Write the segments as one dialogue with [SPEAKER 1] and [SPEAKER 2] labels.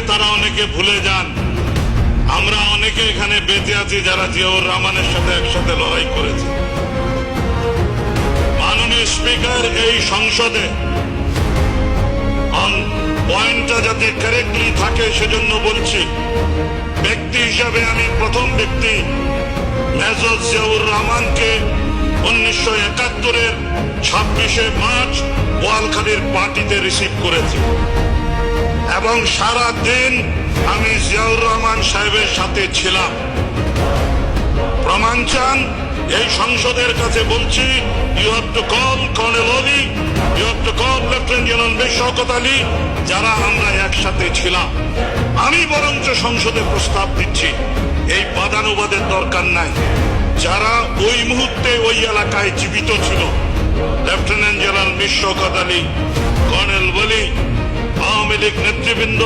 [SPEAKER 1] তারা অনেকে ভুলে যান আমরা অনেকে এখানে বেঁচে আছি যারা জিয়াউর রহমানের সাথে একসাথে লড়াই করেছি। মাননীয় স্পিকার, এই সংসদে পয়েন্টটা যাতে কারেক্টলি থাকে সেজন্য বলছি, ব্যক্তি হিসাবে আমি প্রথম ব্যক্তি মেজর জিয়াউর রহমানকে 1971-এর 26শে মার্চ বোয়ালখালীর পার্টিতে রিসিভ করেছি এবং সারা দিন আমি জিয়াউর রহমান সাহেবের সাথে ছিলাম। প্রমাণ চান, এই সংসদের কাছে বলছি, you have to call colonel Oli, you have to call lieutenant general Mir Shawkat Ali, যারা আমরা একসাথে ছিলাম। আমি বরঞ্চ সংসদে প্রস্তাব দিচ্ছি, এই বাদানুবাদের দরকার নাই। যারা ওই মুহূর্তে ওই এলাকায় জীবিত ছিল, lieutenant general Mir Shawkat Ali, colonel Oli, Awami League নেতৃবৃন্দ,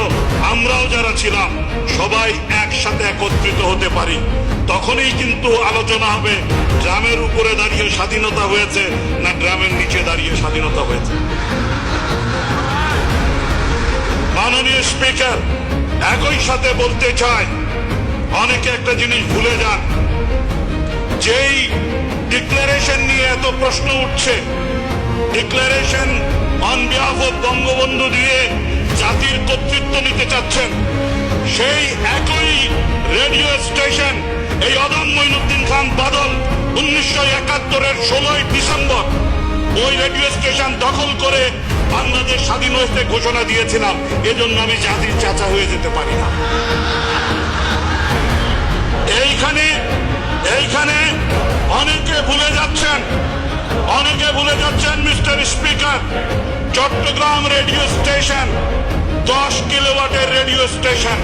[SPEAKER 1] আমরাও যারা ছিলাম, সবাই একসাথে একত্রিত হতে পারি। তখনই কিন্তু আলোচনা হবে গ্রামের উপরে দাঁড়িয়ে স্বাধীনতা হয়েছে না গ্রামের নিচে দাঁড়িয়ে স্বাধীনতা হয়েছে। মাননীয় স্পিকার, একই সাথে বলতে চাই, অনেকে একটা জিনিস ভুলে যান, যেই ডিক্লারেশন নিয়ে এত প্রশ্ন উঠছে, declaration on behalf of Bangabandhu দিয়ে জাতির কর্তৃত্ব নিতে চাচ্ছেন, সেই একই রেডিও স্টেশন এই অদম মঈনুদ্দিন খান বাদল 1971-এর 16ই ডিসেম্বর ওই রেডিও স্টেশন দখল করে বাংলাদেশ স্বাধীন হয়েছে ঘোষণা দিয়েছিলাম। এজন্য আমি জাতির চাচা হয়ে যেতে পারি না। এইখানে অনেকে ভুলে যাচ্ছেন mister speaker, Chattogram radio station 10 কিলোওয়াটের রেডিও স্টেশন।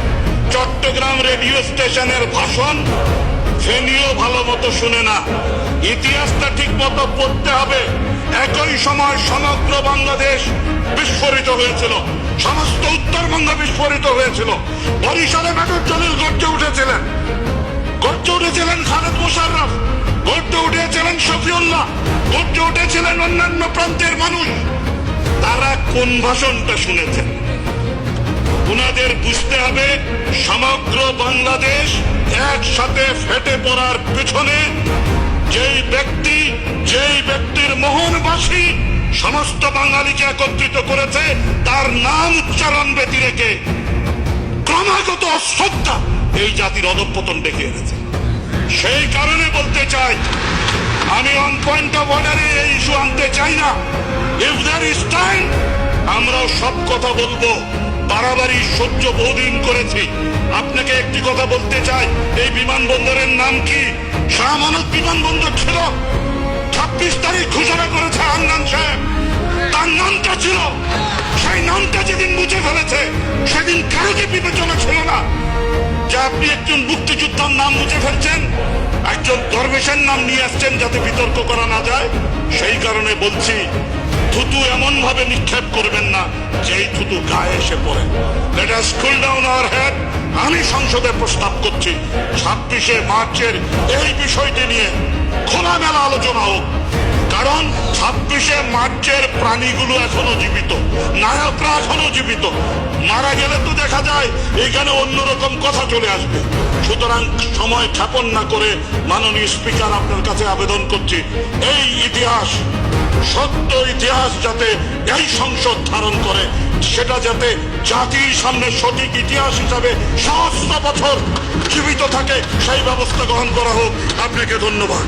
[SPEAKER 1] চট্টগ্রাম রেডিও স্টেশনের ভাষণ ফেনীও ভালো মতো শুনে না। ইতিহাসটা ঠিক মতো পড়তে হবে। একই সময় সমগ্র বাংলাদেশ বিস্ফোরিত হয়েছিল, সমস্ত উত্তরবঙ্গ বিস্ফোরিত হয়েছিল। বরিশালে মেজর জলিল গর্জে উঠেছিলেন খালেদ মোশাররফ, গর্জে উঠেছিলেন শফিউল্লাহ, গর্জে উঠেছিলেন অন্যান্য প্রান্তের মানুষ। তারা কোন ভাষণটা শুনেছেন? উনাদের বুঝতে হবে, সমগ্র বাংলাদেশ একসাথে ফেটে পড়ার পেছনে যেই ব্যক্তির মোহনবাসী সমস্ত বাঙালিকে একত্রিত করেছে, তার নাম উচ্চারণ ব্যতি রেখে ক্রমাগত অশ্রদ্ধা এই জাতির অধঃপতন ডেকে এনেছে। সেই কারণে বলতে চাই, আমি অন পয়েন্ট অফ অর্ডারে এই ইস্যু আনতে চাই না। ইফ দেয়ার ইজ টাইম, আমরাও সব কথা বলবো। বাড়াবাড়ি সহ্য বহুদিন করেছি। আপনাকে একটি কথা বলতে চাই, এই বিমানবন্দরের নাম কি? শাহ আমানত বিমানবন্দর ছিল। 26 তারিখ ঘোষণা করেছে হান্নান সাহেব, তার নামটা ছিল। সেই নামটা যেদিন মুছে ফেলেছে, সেদিন কারো কি বিবেচনা ছিল না যে আপনি একজন মুক্তিযোদ্ধার নাম মুছে ফেলছেন, একজন দরবেশের নাম নিয়ে আসছেন যাতে বিতর্ক করা না যায়? সেই কারণে বলছি, থুতু এমন ভাবে নিক্ষেপ করবেন না যেই থুতু গায়ে এসে পড়ে। Let us cool down our head. আমি সংসদে প্রস্তাব করছি, 26শে মার্চের এই বিষয়টি নিয়ে খোলামেলা আলোচনা হোক। কারণ 26শে মার্চের প্রাণীগুলো এখনো জীবিত, নায়করা এখনো জীবিত। মারা গেলে তো দেখা যায় এখানে অন্যরকম কথা চলে আসবে। সুতরাং সময় ক্ষেপণ না করে মাননীয় স্পিকার, আপনার কাছে আবেদন করছি, এই ইতিহাস, সত্য ইতিহাস যাতে এই সংসদ ধারণ করে, সেটা যাতে জাতির সামনে সঠিক ইতিহাস হিসাবে সহস্র বছর জীবিত থাকে, সেই ব্যবস্থা গ্রহণ করা হোক। আপনাকে ধন্যবাদ।